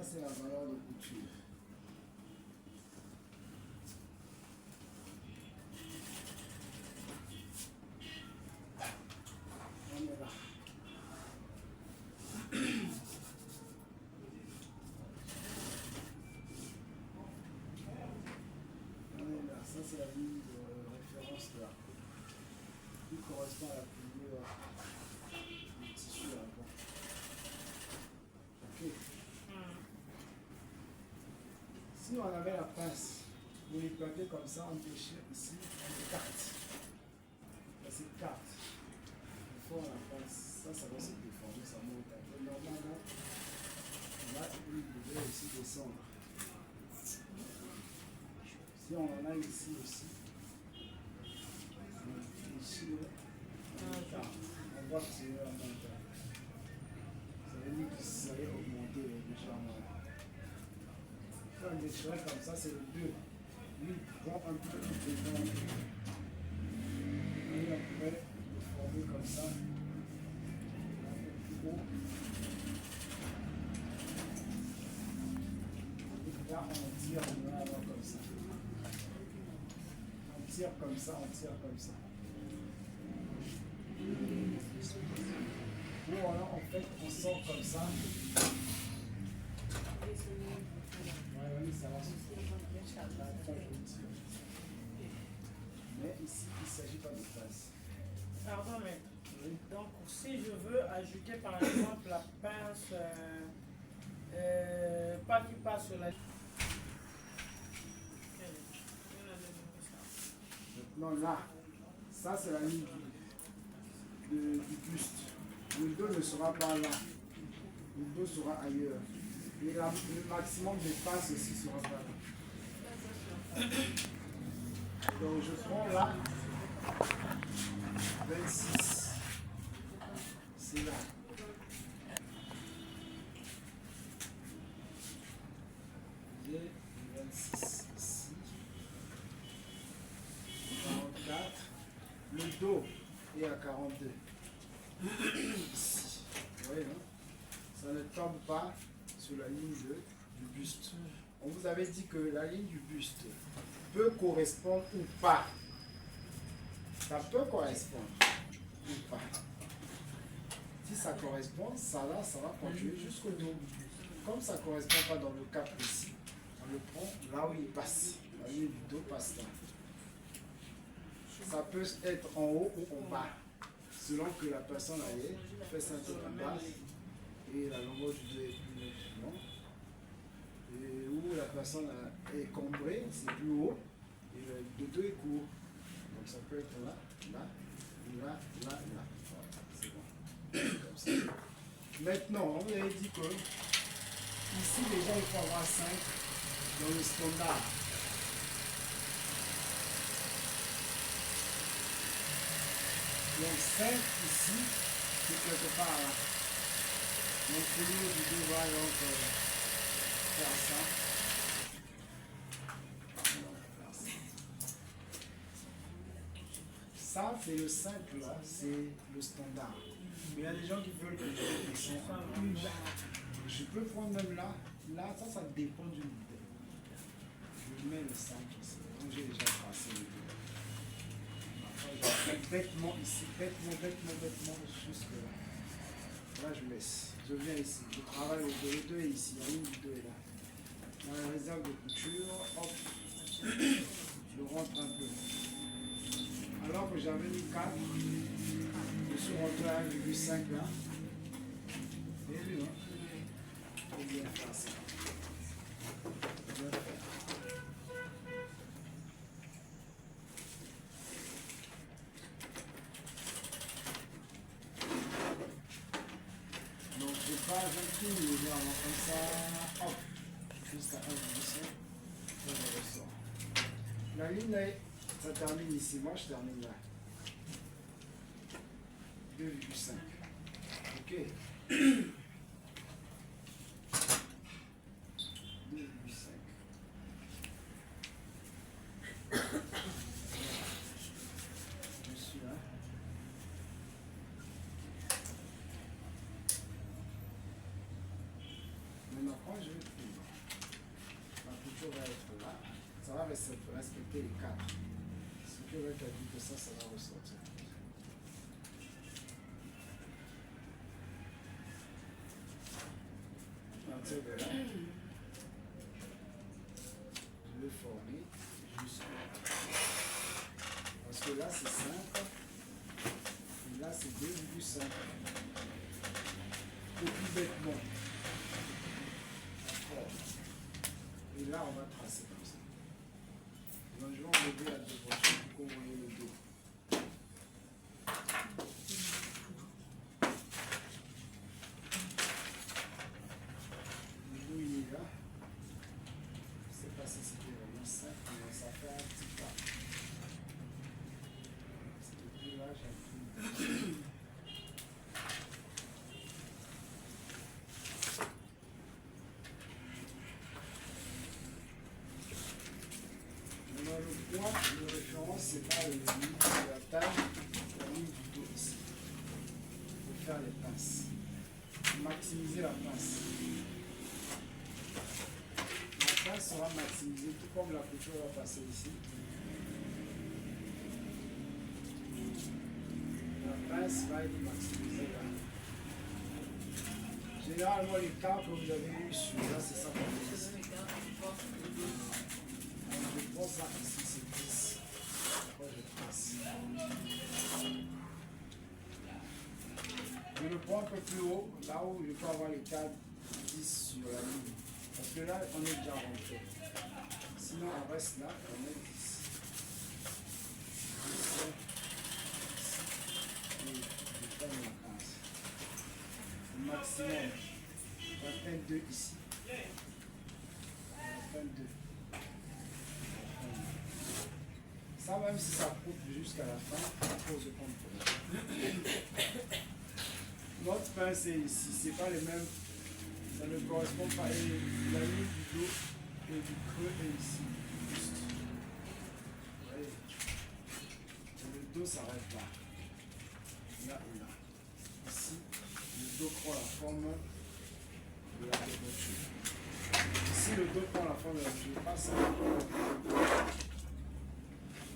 c'est la valeur de couture. On est là. On est là. Ça, c'est la ligne de référence là. Qui correspond à la pliure du tissu là. Bon. Ok. Si on avait la pince ou les papiers comme ça, on déchire ici, on écarte. Ça s'écarte. Il faut la pince. Ça va se déformer, ça monte un peu. Normalement, là, il devrait aussi descendre. Si on en a ici aussi, ici, on voit que c'est un montant. Ça veut dire que ça va augmenter légèrement. Un déchiré comme ça, c'est le 2. Lui, il prend un peu de devant. Lui, on pourrait le former comme ça. Un peu plus haut. Et là, on tire, on va avoir comme ça. On tire comme ça, on tire comme ça. Ou alors, en fait, on sort comme ça. Oui, ça va se faire. Mais ici, il ne s'agit pas de pince. Pardon, mais Oui. donc si je veux ajouter par exemple la pince, pas qui passe sur la Maintenant là, ça c'est la ligne du buste. Le dos ne sera pas là. Le dos sera ailleurs. Et le maximum de pince aussi sera pas là. Donc je prends là 26. C'est là. J'ai 26 ici. 44. Le dos est à 42. Ici. Vous voyez, non? Ça ne tombe pas sur la ligne du buste. On vous avait dit que la ligne du buste peut correspondre ou pas. Ça peut correspondre ou pas. Si ça correspond, ça va continuer jusqu'au dos. Comme ça ne correspond pas dans le cas précis, on le prend là où il passe. La ligne du dos passe là. Ça peut être en haut ou en bas, selon que la personne a fait un peu plus basse et la longueur du dos est plus longue. Et où la personne est cambrée, c'est plus haut et le dos est court. Donc ça peut être là, là, là, là, là. Voilà, c'est bon. Comme ça. Maintenant, on vous avait dit que ici déjà il faut avoir 5 dans le standard. Donc 5 ici, c'est quelque part là. Donc le niveau du dos va donc faire ça. Ça, c'est le 5 là, c'est le standard. Mais il y a des gens qui veulent que je descende plus bas. Je peux prendre même là, là, ça dépend du modèle. Je mets le 5 ici. Donc j'ai déjà tracé le dos. Bêtement ici, bêtement, jusque là. Là, je laisse. Je viens ici. Je travaille au dos. Le 2 est ici. La ligne du 2 est là. Dans la réserve de couture, hop, je rentre un peu. Alors que j'avais mis 4, je suis rentré à 1,5 là. Et lui, non? Il faut bien faire ça. Bien faire. Donc je pars, j'incline légèrement comme ça, hop, jusqu'à 1,5, et je ressors. La ligne là, ça termine ici, moi je termine là. 2,5. Ok. 2,5. Je suis là. Maintenant quand je vais plier, ma couture va être là, ça va respecter les cadres. Ce que je vais te dire que ça va ressortir. À partir de là, je vais former jusqu'au. Parce que là c'est 5, et là c'est 2,5. Et puis bêtement. D'accord. Et là on va tracer comme ça. Donc je vais enlever la dévotion pour qu'on voit le dos. Le dos il est là. Je ne sais pas si c'était vraiment ça, mais ça fait un petit pas. C'était là, j'ai pris. Maintenant, le point de référence, c'est pas le ligne de la taille, la ligne du dos ici. Il faut faire les pinces. Maximiser la pince. La pince sera maximisée, tout comme la couture va passer ici. La pince va être maximisée là. Généralement, les cas que vous avez eu sur là, c'est ça qu'on fait ici. Je prends ça ici, c'est 10. Après, je passe. Je le prends un peu plus haut, là où je peux avoir le cadre 10 sur la ligne. Parce que là, on est déjà rentré. Sinon, on reste là, on est 10. 10. Et je prends mon 15. Le maximum. On va faire 2 ici. On va faire 2. Ça, même si ça coupe jusqu'à la fin, il faut se prendre pour ça. Notre pince est ici, c'est pas les mêmes, ça ne correspond pas. Et la ligne du dos et du creux est ici. Juste. Vous voyez, et le dos s'arrête là. Là et là. Ici, le dos prend la forme de la débouchure. Ici, le dos prend la forme de la débouchure. Pas ça.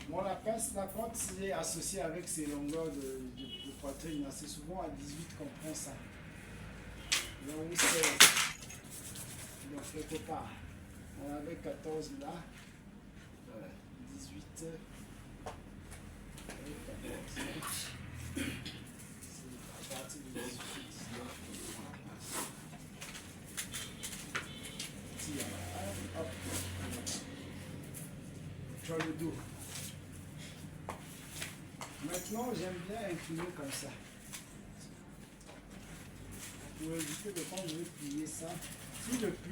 Bon, la pince, la quand il est associé avec ces longueurs de poitrine, c'est souvent à 18 qu'on prend ça. Là où c'est, donc quelque part, on avait 14 là, voilà, 18, et 14. C'est à partir de 18, 19 qu'on prend la pince. Tire, hop, tu as le dos. Maintenant, j'aime bien incliner comme ça. Pour éviter de quand je vais plier ça.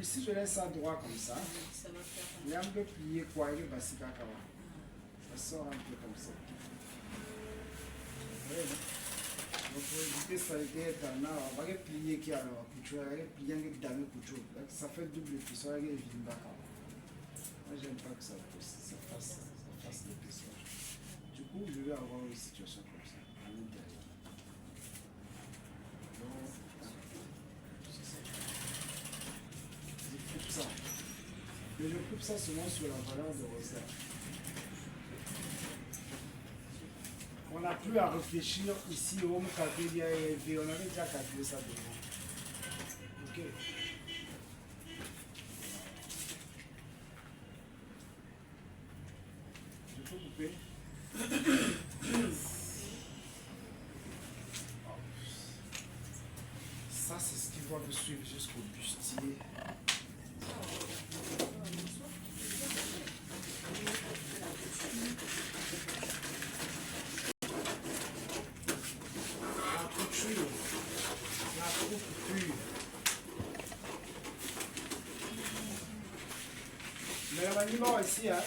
Si je laisse ça droit comme ça, il y a un peu plié quoi, il va s'y faire. Ça sort un peu comme ça. Oui, donc pour éviter ça, il y a un arbre, on va plier qui a la couture, on va plier un dernier couture. Ça fait double épaisseur, il y a une moi, j'aime pas que ça fasse l'épaisseur. Du coup, je vais avoir une situation comme ça, à l'intérieur. Donc, je coupe ça. Mais je coupe ça seulement sur la valeur de rosette. On n'a plus à réfléchir ici au calculer et on avait déjà calculé ça devant. Ok. Je peux couper. Ça, c'est ce qui va me suivre jusqu'au bustier. La couture. Mais la manière ici, hein,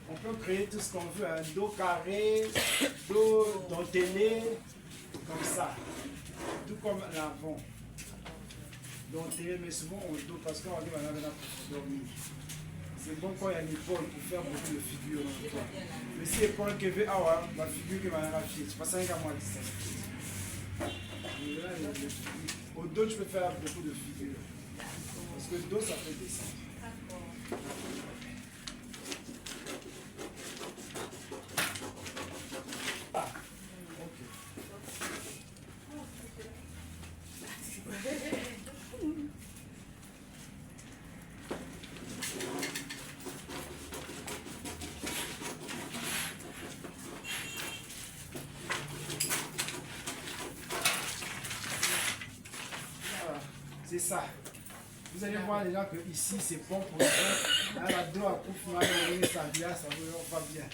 on peut créer tout ce qu'on veut, un dos carré, dos dentelé, comme ça, tout comme l'avant. Dentelé, mais souvent on dos parce qu'on arrive à la dormir. C'est bon quand il y a l'épaule pour faire beaucoup de figures dans le temps. Mais si l'épaule qui veut, ah ouais, la figure qui va la fier, c'est pas ça qu'à moi dit ça. Au dos, tu peux faire beaucoup de figures. Parce Parce que le dos, ça peut descendre. D'accord. Ah, ok. Voilà, c'est ça. Vous allez voir déjà que ici c'est bon pour le dos. Là, la dos à coup, ça va bien.